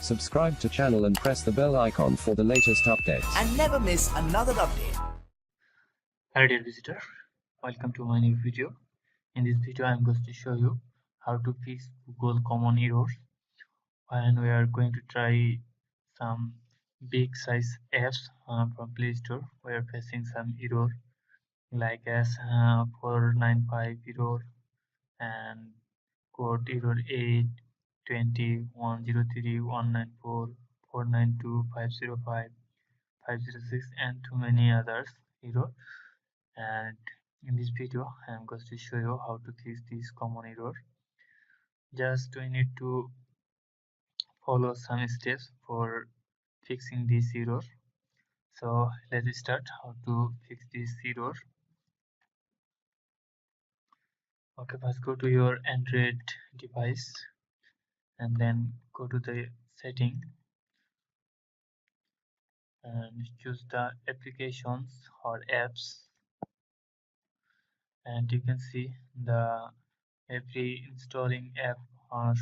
Subscribe to channel and press the bell icon for the latest updates. And never miss another update. Hi dear visitor, welcome to my new video. In this video I am going to show you how to fix Google common errors when we are going to try some big size apps from Play Store. We are facing some error like as 495 error and code error 8 20 103 194 492 505 506 and too many others error. And in this video I am going to show you how to fix this common error. Just we need to follow some steps for fixing this error. So let's start how to fix this error. Okay, first go to your Android device and then go to the setting and choose the applications or apps, and you can see the every installing app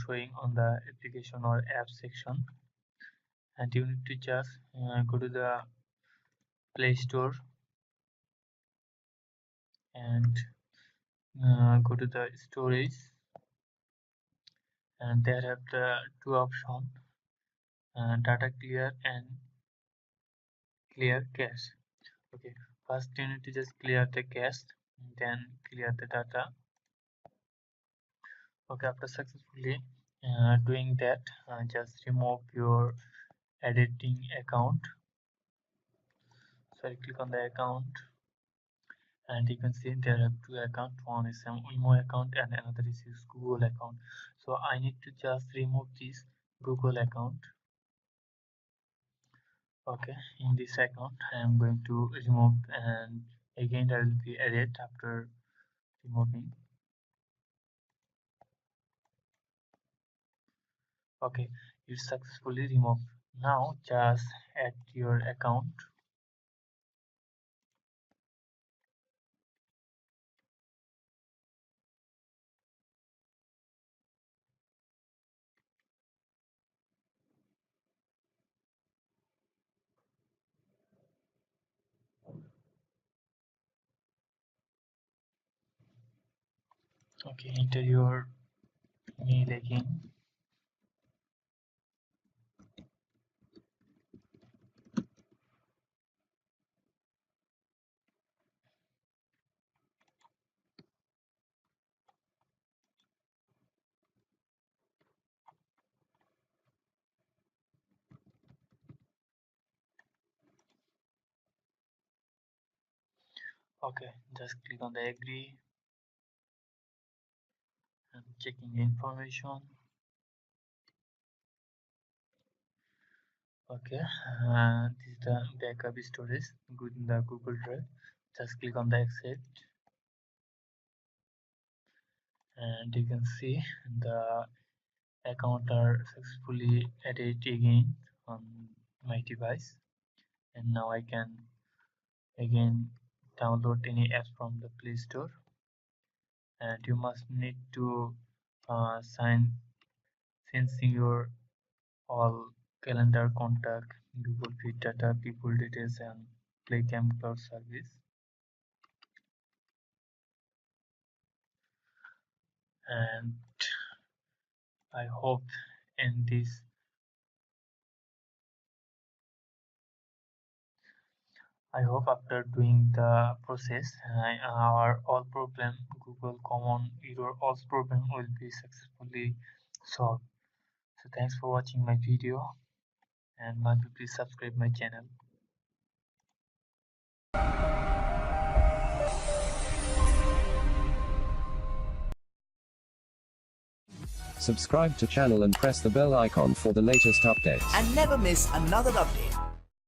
showing on the application or app section, and you need to just go to the Play Store and go to the storage, and there have the two options, data clear and clear cache. Okay, first you need to just clear the cache, then clear the data. Okay, after successfully doing that, just remove your editing account. So I click on the account and you can see there are two accounts. One is an Imo account and another is Google account. So I need to just remove this Google account. Okay, in this account I am going to remove, and again I will be added after removing. Okay, it's successfully removed. Now just add your account. Okay, enter your mail again. Okay, just click on the agree and checking the information. Okay, this is the backup storage good in the Google Drive. Just click on the accept and you can see the account are successfully added again on my device, and now I can again download any apps from the Play Store. And you must need to syncing your all calendar, contact, Google Feed data, people details and Playcam cloud service. And I hope in this after doing the process our all problem Google common error all problem will be successfully solved. So thanks for watching my video, and please subscribe my channel. Subscribe to channel and press the bell icon for the latest updates. And never miss another update.